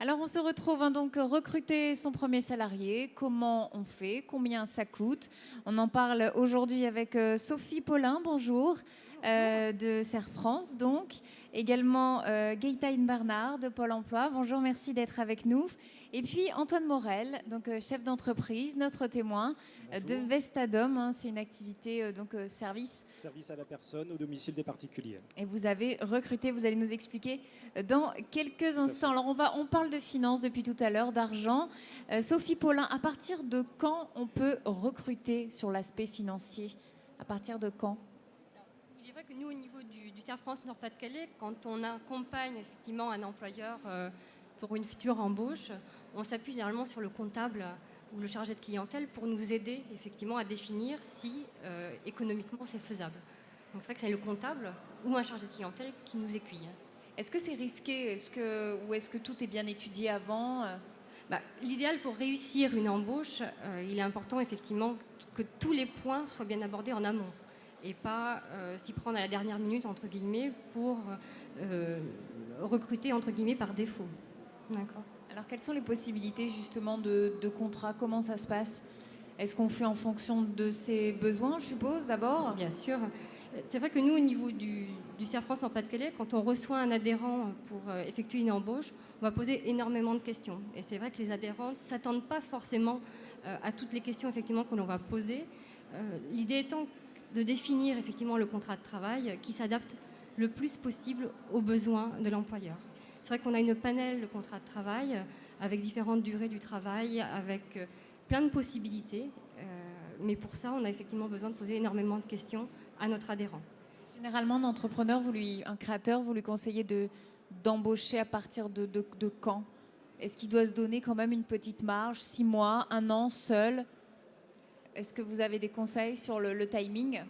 Alors on se retrouve donc recruter son premier salarié, comment on fait, combien ça coûte. On en parle aujourd'hui avec Sophie Paulin, bonjour, de Serre France donc. Également Gaëtaine Bernard de Pôle emploi, bonjour, merci d'être avec nous. Et puis Antoine Morel, donc chef d'entreprise, notre témoin de Vestadom, hein, c'est une activité service. Service à la personne au domicile des particuliers. Et vous avez recruté, vous allez nous expliquer dans quelques instants. Alors on parle de finances depuis tout à l'heure, d'argent. Sophie Paulin, à partir de quand on peut recruter sur l'aspect financier? À partir de quand? Il est vrai que nous, au niveau du Serre France Nord-Pas-de-Calais, quand on accompagne effectivement un employeur pour une future embauche, on s'appuie généralement sur le comptable ou le chargé de clientèle pour nous aider effectivement à définir si économiquement c'est faisable. Donc c'est vrai que c'est le comptable ou un chargé de clientèle qui nous aiguille. Est-ce que c'est risqué ou est-ce que tout est bien étudié avant? L'idéal pour réussir une embauche, il est important effectivement que tous les points soient bien abordés en amont et pas s'y prendre à la dernière minute entre guillemets pour recruter entre guillemets par défaut. D'accord. Alors quelles sont les possibilités justement de contrat? Comment ça se passe? Est-ce qu'on fait en fonction de ses besoins, je suppose, d'abord? Bien sûr. C'est vrai que nous, au niveau du Serre France en Pas-de-Calais, quand on reçoit un adhérent pour effectuer une embauche, on va poser énormément de questions. Et c'est vrai que les adhérents ne s'attendent pas forcément à toutes les questions effectivement que l'on va poser. L'idée étant de définir effectivement le contrat de travail qui s'adapte le plus possible aux besoins de l'employeur. C'est vrai qu'on a une panel de contrats de travail avec différentes durées du travail, avec plein de possibilités. Mais pour ça, on a effectivement besoin de poser énormément de questions à notre adhérent. Généralement, un entrepreneur, un créateur, vous lui conseillez d'embaucher à partir de quand? Est-ce qu'il doit se donner quand même une petite marge, 6 mois, 1 an, seul? Est-ce que vous avez des conseils sur le timing?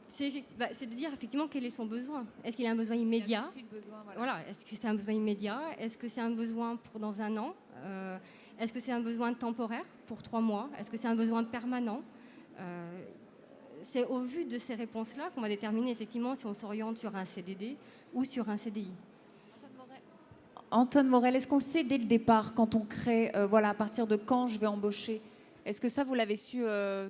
C'est de dire effectivement quel est son besoin. Est-ce qu'il a un besoin immédiat? Voilà. Est-ce que c'est un besoin immédiat? Est-ce que c'est un besoin pour dans 1 an? Est-ce que c'est un besoin temporaire pour 3 mois? Est-ce que c'est un besoin permanent? C'est au vu de ces réponses-là qu'on va déterminer effectivement si on s'oriente sur un CDD ou sur un CDI. Antoine Morel, est-ce qu'on le sait dès le départ quand on crée, à partir de quand je vais embaucher? Est-ce que ça, vous l'avez su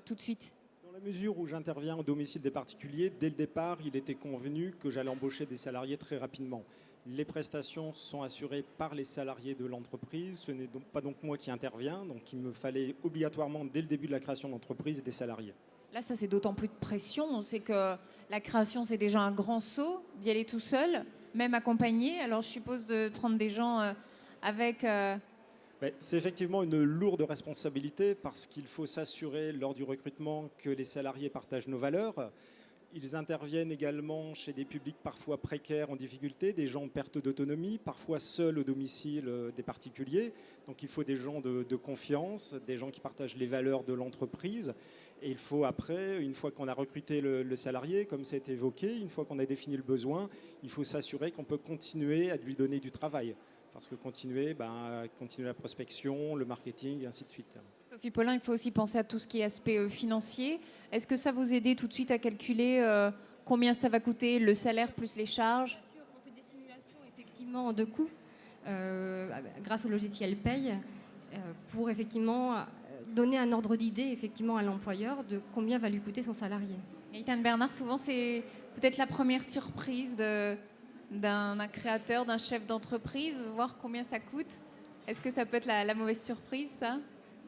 tout de suite? Dans la mesure où j'interviens au domicile des particuliers, dès le départ, il était convenu que j'allais embaucher des salariés très rapidement. Les prestations sont assurées par les salariés de l'entreprise. Ce n'est donc pas moi qui interviens. Donc il me fallait obligatoirement, dès le début de la création de l'entreprise, des salariés. Là, ça, c'est d'autant plus de pression. On sait que la création, c'est déjà un grand saut d'y aller tout seul, même accompagné. Alors, je suppose de prendre des gens avec... C'est effectivement une lourde responsabilité parce qu'il faut s'assurer lors du recrutement que les salariés partagent nos valeurs. Ils interviennent également chez des publics parfois précaires, en difficulté, des gens en perte d'autonomie, parfois seuls au domicile des particuliers. Donc il faut des gens de confiance, des gens qui partagent les valeurs de l'entreprise. Et il faut après, une fois qu'on a recruté le salarié, comme ça a été évoqué, une fois qu'on a défini le besoin, il faut s'assurer qu'on peut continuer à lui donner du travail. Parce que continuer la prospection, le marketing, et ainsi de suite. Sophie Paulin, il faut aussi penser à tout ce qui est aspect financier. Est-ce que ça vous aide tout de suite à calculer combien ça va coûter, le salaire plus les charges? Bien sûr, on fait des simulations effectivement de coûts grâce au logiciel Paye pour effectivement donner un ordre d'idée effectivement à l'employeur de combien va lui coûter son salarié. Gaëtaine Bernard, souvent c'est peut-être la première surprise d'un créateur, d'un chef d'entreprise, voir combien ça coûte. Est-ce que ça peut être la mauvaise surprise, ça?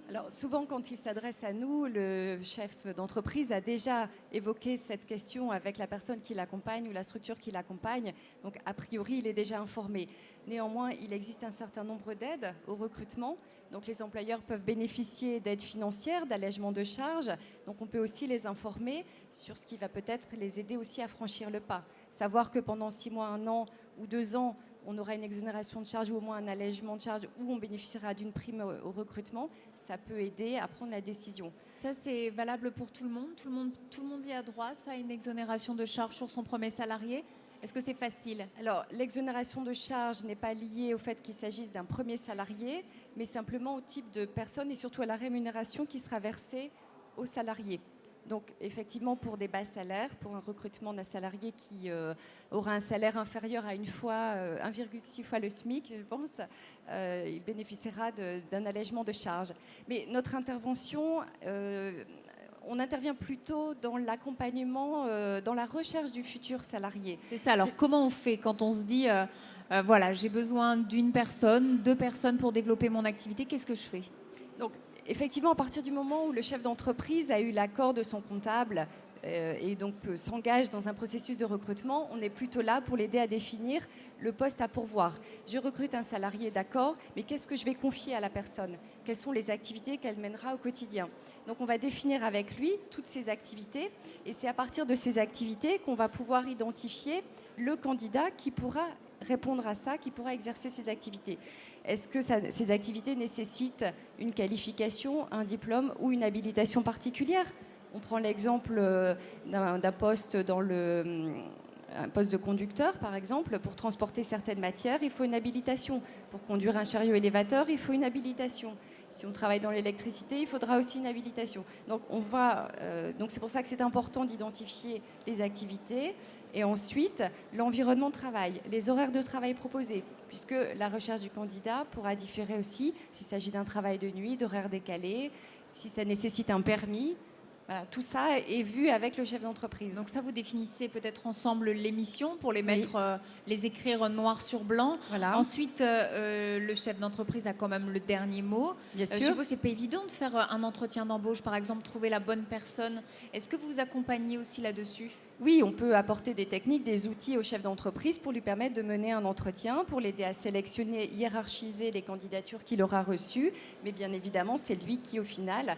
Alors souvent, quand il s'adresse à nous, le chef d'entreprise a déjà évoqué cette question avec la personne qui l'accompagne ou la structure qui l'accompagne. Donc a priori, il est déjà informé. Néanmoins, il existe un certain nombre d'aides au recrutement. Donc les employeurs peuvent bénéficier d'aides financières, d'allègements de charges. Donc on peut aussi les informer sur ce qui va peut-être les aider aussi à franchir le pas. Savoir que pendant 6 mois, 1 an ou 2 ans, on aura une exonération de charges ou au moins un allègement de charges où on bénéficiera d'une prime au recrutement, ça peut aider à prendre la décision. Ça, c'est valable pour tout le monde? Tout le monde y a droit, ça, à une exonération de charges sur son premier salarié? Est-ce que c'est facile? Alors, l'exonération de charges n'est pas liée au fait qu'il s'agisse d'un premier salarié, mais simplement au type de personne et surtout à la rémunération qui sera versée aux salariés. Donc effectivement, pour des bas salaires, pour un recrutement d'un salarié qui aura un salaire inférieur à 1,6 fois le SMIC, je pense, il bénéficiera d'un allègement de charges. Mais notre intervention, on intervient plutôt dans l'accompagnement, dans la recherche du futur salarié. C'est ça. Alors, comment on fait quand on se dit, voilà, j'ai besoin d'une personne, 2 personnes pour développer mon activité, qu'est-ce que je fais? Donc, effectivement, à partir du moment où le chef d'entreprise a eu l'accord de son comptable et donc s'engage dans un processus de recrutement, on est plutôt là pour l'aider à définir le poste à pourvoir. Je recrute un salarié, d'accord, mais qu'est-ce que je vais confier à la personne? Quelles sont les activités qu'elle mènera au quotidien? Donc on va définir avec lui toutes ces activités et c'est à partir de ces activités qu'on va pouvoir identifier le candidat qui pourra répondre à ça, qui pourra exercer ces activités. Est-ce que ces activités nécessitent une qualification, un diplôme ou une habilitation particulière? On prend l'exemple d'un poste un poste de conducteur, par exemple. Pour transporter certaines matières, il faut une habilitation. Pour conduire un chariot élévateur, il faut une habilitation. Si on travaille dans l'électricité, il faudra aussi une habilitation. Donc c'est pour ça que c'est important d'identifier les activités et ensuite l'environnement de travail, les horaires de travail proposés, puisque la recherche du candidat pourra différer aussi s'il s'agit d'un travail de nuit, d'horaires décalés, si ça nécessite un permis. Voilà, tout ça est vu avec le chef d'entreprise. Donc ça, vous définissez peut-être ensemble les missions pour les mettre, les écrire noir sur blanc. Voilà. Ensuite, le chef d'entreprise a quand même le dernier mot. Bien sûr. Je suppose que c'est pas évident de faire un entretien d'embauche, par exemple, trouver la bonne personne. Est-ce que vous accompagnez aussi là-dessus? Oui, on peut apporter des techniques, des outils au chef d'entreprise pour lui permettre de mener un entretien, pour l'aider à sélectionner, hiérarchiser les candidatures qu'il aura reçues. Mais bien évidemment, c'est lui qui, au final,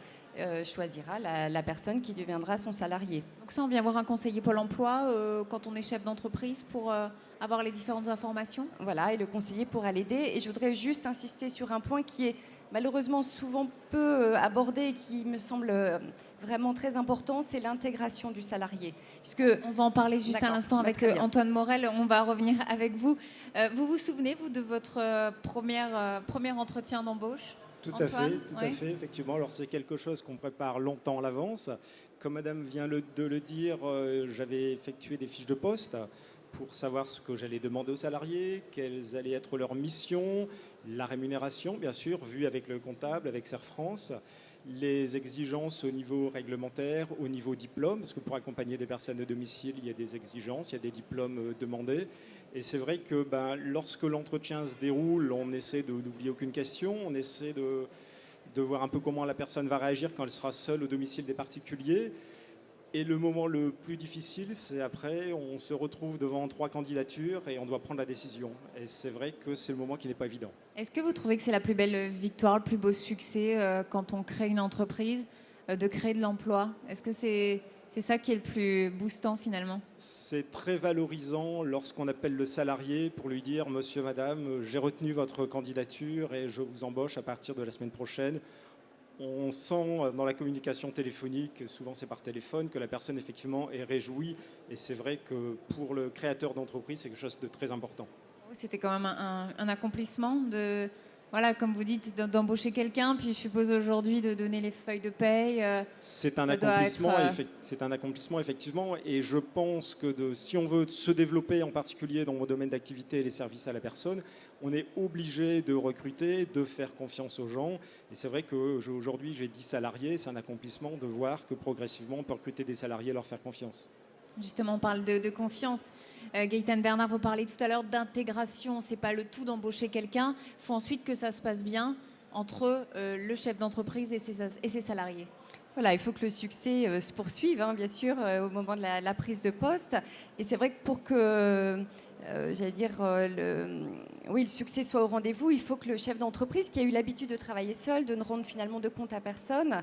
choisira la personne qui deviendra son salarié. Donc ça, on vient voir un conseiller Pôle emploi quand on est chef d'entreprise pour avoir les différentes informations? Voilà, et le conseiller pourra l'aider. Et je voudrais juste insister sur un point qui est malheureusement souvent peu abordé et qui me semble vraiment très important, c'est l'intégration du salarié. On va en parler juste un instant avec Antoine Morel, on va revenir avec vous. Vous vous souvenez, vous, de votre premier entretien d'embauche? Tout à fait, effectivement. Alors c'est quelque chose qu'on prépare longtemps à l'avance. Comme Madame vient de le dire, j'avais effectué des fiches de poste pour savoir ce que j'allais demander aux salariés, quelles allaient être leurs missions, la rémunération, bien sûr, vue avec le comptable, avec Serre France, les exigences au niveau réglementaire, au niveau diplôme, parce que pour accompagner des personnes à domicile, il y a des exigences, il y a des diplômes demandés. Et c'est vrai que lorsque l'entretien se déroule, on essaie d'oublier aucune question, on essaie de voir un peu comment la personne va réagir quand elle sera seule au domicile des particuliers. Et le moment le plus difficile, c'est après, on se retrouve devant 3 candidatures et on doit prendre la décision. Et c'est vrai que c'est le moment qui n'est pas évident. Est-ce que vous trouvez que c'est la plus belle victoire, le plus beau succès quand on crée une entreprise, de créer de l'emploi? Est-ce que c'est ça qui est le plus boostant finalement? C'est très valorisant lorsqu'on appelle le salarié pour lui dire « Monsieur, Madame, j'ai retenu votre candidature et je vous embauche à partir de la semaine prochaine ». On sent dans la communication téléphonique, souvent c'est par téléphone, que la personne effectivement est réjouie. Et c'est vrai que pour le créateur d'entreprise, c'est quelque chose de très important. C'était quand même un accomplissement de, voilà, comme vous dites, d'embaucher quelqu'un, puis je suppose aujourd'hui de donner les feuilles de paye. C'est un accomplissement, effectivement. Et je pense que si on veut se développer, en particulier dans mon domaine d'activité et les services à la personne, on est obligé de recruter, de faire confiance aux gens. Et c'est vrai qu'aujourd'hui, j'ai 10 salariés. C'est un accomplissement de voir que progressivement, on peut recruter des salariés et leur faire confiance. Justement, on parle de confiance. Gaëtane Bernard, vous parlez tout à l'heure d'intégration. Ce n'est pas le tout d'embaucher quelqu'un. Il faut ensuite que ça se passe bien entre le chef d'entreprise et ses salariés. Voilà, il faut que le succès se poursuive, bien sûr, au moment de la prise de poste. Et c'est vrai que pour que, le succès soit au rendez-vous, il faut que le chef d'entreprise, qui a eu l'habitude de travailler seul, de ne rendre finalement de compte à personne,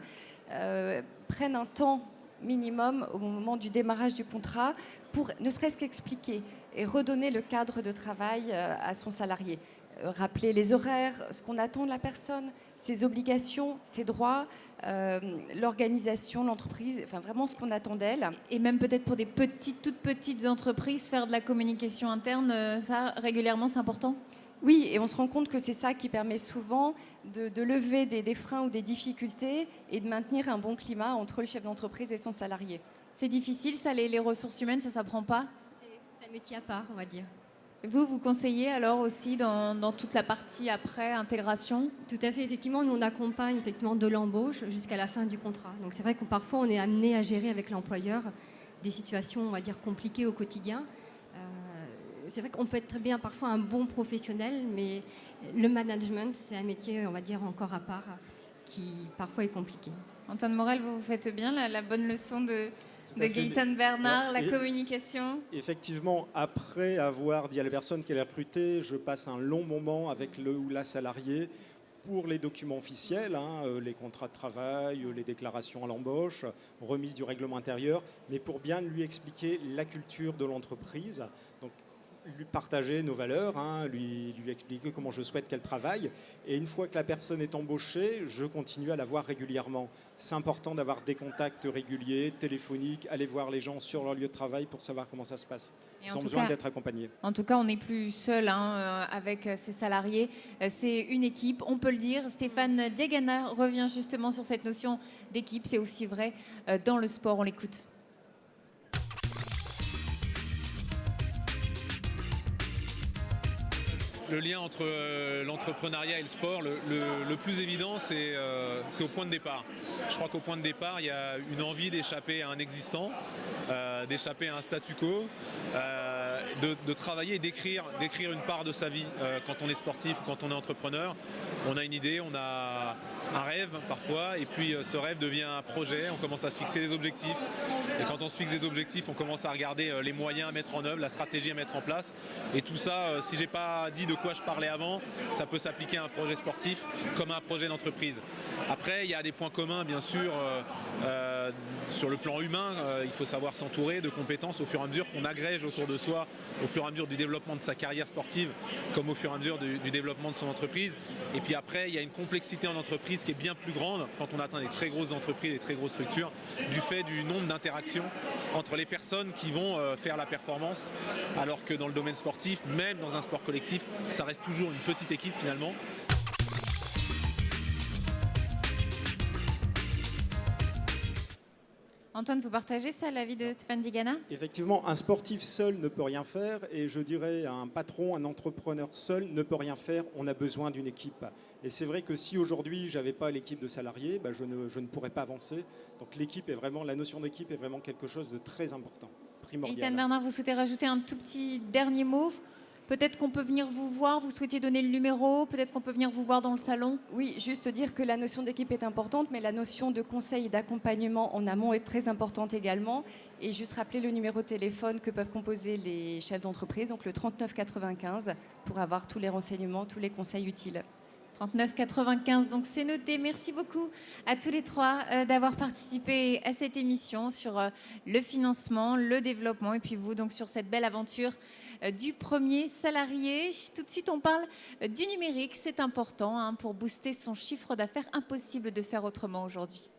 prenne un temps minimum au moment du démarrage du contrat pour ne serait-ce qu'expliquer et redonner le cadre de travail à son salarié. Rappeler les horaires, ce qu'on attend de la personne, ses obligations, ses droits, l'organisation, l'entreprise, enfin vraiment ce qu'on attend d'elle. Et même peut-être pour des toutes petites entreprises, faire de la communication interne, ça régulièrement c'est important? Oui, et on se rend compte que c'est ça qui permet souvent de lever des freins ou des difficultés et de maintenir un bon climat entre le chef d'entreprise et son salarié. C'est difficile, ça, les ressources humaines, ça s'apprend pas? C'est un métier à part, on va dire. Vous conseillez alors aussi dans toute la partie après, intégration? Tout à fait, effectivement, nous on accompagne effectivement de l'embauche jusqu'à la fin du contrat. Donc c'est vrai que parfois on est amené à gérer avec l'employeur des situations, on va dire, compliquées au quotidien. C'est vrai qu'on peut être très bien parfois un bon professionnel, mais le management, c'est un métier, on va dire, encore à part, qui parfois est compliqué. Antoine Morel, vous faites bien la bonne leçon de Gaëtan Bernard, la communication. Effectivement, après avoir dit à la personne qu'elle est recrutée, je passe un long moment avec le ou la salariée pour les documents officiels, les contrats de travail, les déclarations à l'embauche, remise du règlement intérieur, mais pour bien lui expliquer la culture de l'entreprise. Donc, lui partager nos valeurs, lui expliquer comment je souhaite qu'elle travaille. Et une fois que la personne est embauchée, je continue à la voir régulièrement. C'est important d'avoir des contacts réguliers, téléphoniques, aller voir les gens sur leur lieu de travail pour savoir comment ça se passe. Ils ont besoin d'être accompagnés. En tout cas, on n'est plus seul avec ses salariés. C'est une équipe, on peut le dire. Stéphane Diagana revient justement sur cette notion d'équipe. C'est aussi vrai dans le sport. On l'écoute. Le lien entre l'entrepreneuriat et le sport, le plus évident, c'est au point de départ. Je crois qu'au point de départ, il y a une envie d'échapper à un existant, d'échapper à un statu quo, de travailler et d'écrire une part de sa vie. Quand on est sportif ou quand on est entrepreneur, on a une idée, on a un rêve parfois, et puis ce rêve devient un projet, on commence à se fixer des objectifs. Et quand on se fixe des objectifs, on commence à regarder les moyens à mettre en œuvre, la stratégie à mettre en place. Et tout ça, si j'ai pas dit de quoi je parlais avant, ça peut s'appliquer à un projet sportif comme à un projet d'entreprise. Après, il y a des points communs, bien sûr, sur le plan humain. Il faut savoir s'entourer de compétences au fur et à mesure qu'on agrège autour de soi, au fur et à mesure du développement de sa carrière sportive, comme au fur et à mesure du développement de son entreprise. Et puis après, il y a une complexité en entreprise qui est bien plus grande quand on atteint des très grosses entreprises, des très grosses structures, du fait du nombre d'interactions entre les personnes qui vont faire la performance, alors que dans le domaine sportif, même dans un sport collectif, ça reste toujours une petite équipe finalement. Antoine, vous partagez ça, l'avis de Stéphane Diagana? Effectivement, un sportif seul ne peut rien faire et je dirais un patron, un entrepreneur seul ne peut rien faire. On a besoin d'une équipe. Et c'est vrai que si aujourd'hui je n'avais pas l'équipe de salariés, je ne pourrais pas avancer. Donc l'équipe est vraiment, la notion d'équipe est vraiment quelque chose de très important, primordial. Gaëtan Bernard, vous souhaitez rajouter un tout petit dernier mot? Peut-être qu'on peut venir vous voir, vous souhaitiez donner le numéro, peut-être qu'on peut venir vous voir dans le salon. Oui, juste dire que la notion d'équipe est importante, mais la notion de conseil et d'accompagnement en amont est très importante également. Et juste rappeler le numéro de téléphone que peuvent composer les chefs d'entreprise, donc le 39 95, pour avoir tous les renseignements, tous les conseils utiles. 39,95, donc c'est noté. Merci beaucoup à tous les trois d'avoir participé à cette émission sur le financement, le développement et puis vous donc sur cette belle aventure du premier salarié. Tout de suite on parle du numérique, c'est important pour booster son chiffre d'affaires, impossible de faire autrement aujourd'hui.